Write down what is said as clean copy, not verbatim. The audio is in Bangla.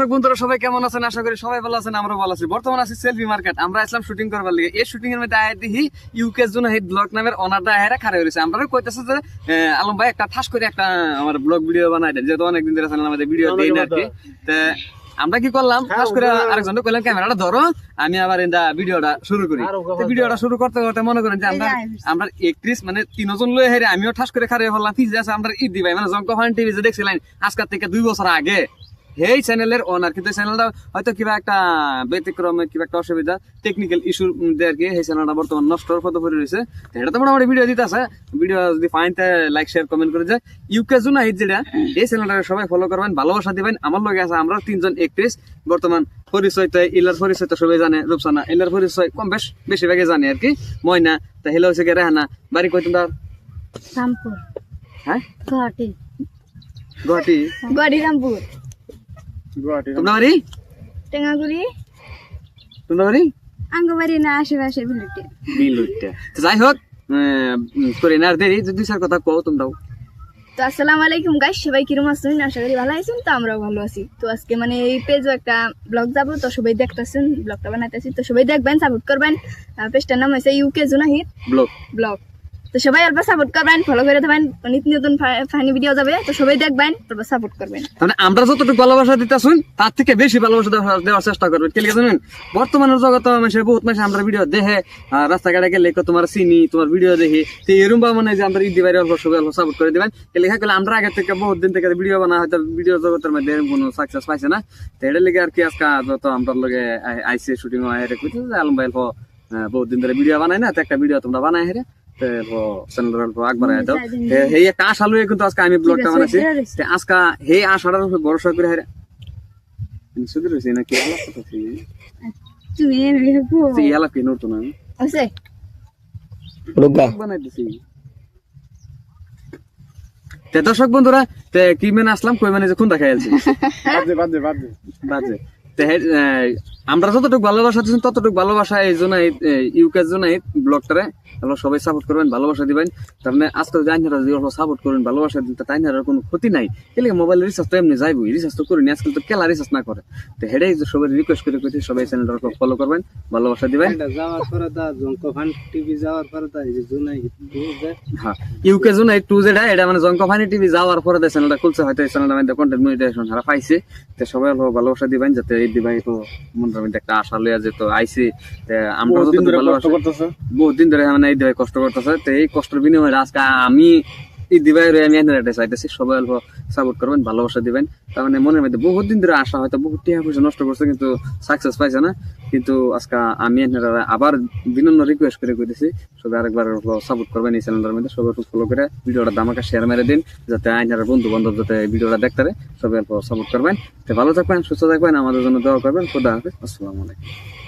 দর্শক বন্ধুরা সবাই কেমন আছেন? আশা করি সবাই ভালো আছেন, আমরা ভালো আছি। বর্তমানে আছি সেলফি মার্কেট। আমরা আসলাম শুটিং করবার লিগে। এই শুটিং এর মধ্যে আয় দেখি ইউকে জুনাহিদ ব্লগ নামের অনারটা আয়রা খাড়া হয়েছে। আমরা কইতেছে যে আলম ভাই একটা ঠাস করে একটা আমার ব্লগ ভিডিও বানাই দেন, যেহেতু অনেকদিন ধরে চ্যানেল আমাদের ভিডিও দেই না আর কি। তা আমরা কি করলাম, ঠাস করে আরেকজনকে কইলাম ক্যামেরাটা ধরো, আমি আবার ইন্দা ভিডিওটা শুরু করি। ভিডিওটা শুরু করতে করতে মনে করেন যে আমরা 31 মানে 3 জন লয়ে হেরে আমিও ঠাস করে খাড়া হলাম। ফিজে আছে আমরা ইদি ভাই মানে জঙ্কফান টিভি যে দেখছিলেন আজকাল থেকে 2 বছর আগে, এই চ্যানেলের ওনার, কিন্তু চ্যানেলটা হয়তো কিবা একটা ব্যতিক্রমে কিবা একটা অসুবিধা টেকনিক্যাল ইস্যু আর কি এই চ্যানেলটা বর্তমান নষ্ট হওয়ার পথে পড়ে রয়েছে। এটা তো মোটামুটি ভিডিও দিতেছে, ভিডিও যদি ফাইন লাইক শেয়ার কমেন্ট করে যায়। ইউকে জুনাহিদ যেটা, এই চ্যানেলটা সবাই ফলো করবেন, ভালোবাসা দিবেন। আমার লগে আছে আমরা 3 জন একট্রেস বর্তমান পরিচয় তো ইলার পরিচয় তো সবাই জানে, রূপসানা ইলার পরিচয় কম বেশ বেশিরভাগে জানে আর কি। ময়না তা হেলো হচ্ছে কি রেহানা, বাড়ি কই তোমার? রামপুর। হ্যাঁ গুয়াহাটি। গুয়াহাটি রামপুর। তোমরা বাড়ি? টেঙ্গাগুড়ি। তোমরা বাড়ি? আঙ্গবাড়ি না আশেপাশে বিলুটে। বিলুটে। যাই হোক, করে না দেরি, দুই চার কথা কও তোমরাও। তো আসসালামু আলাইকুম গাইস, সবাই কিরকম আছেন? আশা করি ভালো আছেন। তো আমরাও ভালো আছি। তো আজকে মানে এই পেজও একটা ব্লগ যাবো, তো সবাই দেখতেছেন, ব্লগটা বানাইতেছি, তো সবাই দেখবেন, সাপোর্ট করবেন। পেজটার নাম হয়েছে ইউকে জুনাহিদ ব্লগ। তো সবাই অল্প সাপোর্ট করবেন, ফলো করে দেবেন, নিত্য নতুন ফানি ভিডিও যাবে, তো সবাই দেখবেন, অল্প সাপোর্ট করবেন। মানে আমরা যতটুকু ভালোবাসা দিতেছুন তার থেকে বেশি ভালোবাসা দেওয়ার চেষ্টা করবেন। কে লিখে জানেন, বর্তমানের জগতে মানুষের বহুত মানুষ আমরা ভিডিও দেখে রাস্তাঘাটে গেলে তোমার চিনি, তোমার ভিডিও দেখি, তো এরকম বা মানে যে আমরা ঈদ বাইরে অল্প সবাই অল্প সাপোর্ট করে দেবেন। কে লেখা করলে আমরা আগে থেকে বহুত দিন থেকে ভিডিও বানা, হয়তো ভিডিও জগতের মধ্যে কোনো সাকসেস পাইছে না, তো এটা লেগে আর কি আজকে যত আমরা লগে আইসি শুটিং হয় আলম ভাই বহুত দিন ধরে ভিডিও বানাই না, তো একটা ভিডিও তোমরা বানাই হেরে একটা আশা লুয়ে কিন্তু আজকে আমি ব্লগটা বানাইছি। আজকে এই আশাটার উপর ভরসা করে হেরে শুধু রয়েছে নাকি আলাপ কি নতুন বানাইতেছি। দর্শক বন্ধুরা, কি মেনে আসলাম কই মানে যে কোন দেখা যাচ্ছে বাজে। আমরা যতটুকু ভালোবাসা দিচ্ছি ততটুকু ভালোবাসা এই জন্য ইউকে জুনাহিদ ব্লগটারে সবাই সাপোর্ট করবেন, ভালোবাসা দিবেন। তার মানে আজকাল জাইনারা যদি সাপোর্ট করবেন, ভালোবাসা দিন, তাইনার কোনো ক্ষতি নাই। এলে মোবাইল রিচার্জ তো এমনি যাইবো, রিচার্জ তো করিনি, আজকাল তো কেলা রিচার্জ না করে। তো হেডাই সবাই রিকোয়েস্ট করে করছি, সবাই চ্যানেলটা ফলো করবেন, ভালোবাসা দিবেন। হ্যাঁ, ইউকে জুনাহিদ 2 যেটা, এটা মানে জঙ্কফানি টিভি যাওয়ার পরে চ্যানেলটা খুলছে, হয়তো এই চ্যানেলটা মধ্যে কন্টেন্ট মনিটাইজেশন হারা পাইছে। তো সবাই ভালোবাসা দিবেন, যাতে এই দিবাই তো মনের মধ্যে একটা আশা লইয়া যেত আইসি। আমরা যতটুকু ভালোবাসা বহুত দিন ধরে মানে এই দিবাই কষ্ট করতেছে, তো এই কষ্টের বিনিময়ে আজকে আমি এই দিবাই আমি এটা চাইতেছি, সবাই অল্প সাপোর্ট করবেন, ভালোবাসা দিবেন। তার মানে মনের মধ্যে বহুত দিন ধরে আশা, হয়তো বহুত টাকা পয়সা নষ্ট করছে কিন্তু সাকসেস পাইছে না, কিন্তু আজকে আমি আবার বিনম্র রিকোয়েস্ট করে কইতেছি, সবাই আরেকবার সাপোর্ট করবেন এই চ্যানেলের মধ্যে, সবাই ফলো করে ভিডিওটা দামাকা শেয়ার মেরে দিন, যাতে আইনার বন্ধু বান্ধব যাতে ভিডিওটা দেখতে পারে, সবাই অল্প সাপোর্ট করবেন। তো ভালো থাকবেন, সুস্থ থাকবেন, আমাদের জন্য দোয়া করবেন। খুদা হাফেজ, আসসালামু আলাইকুম।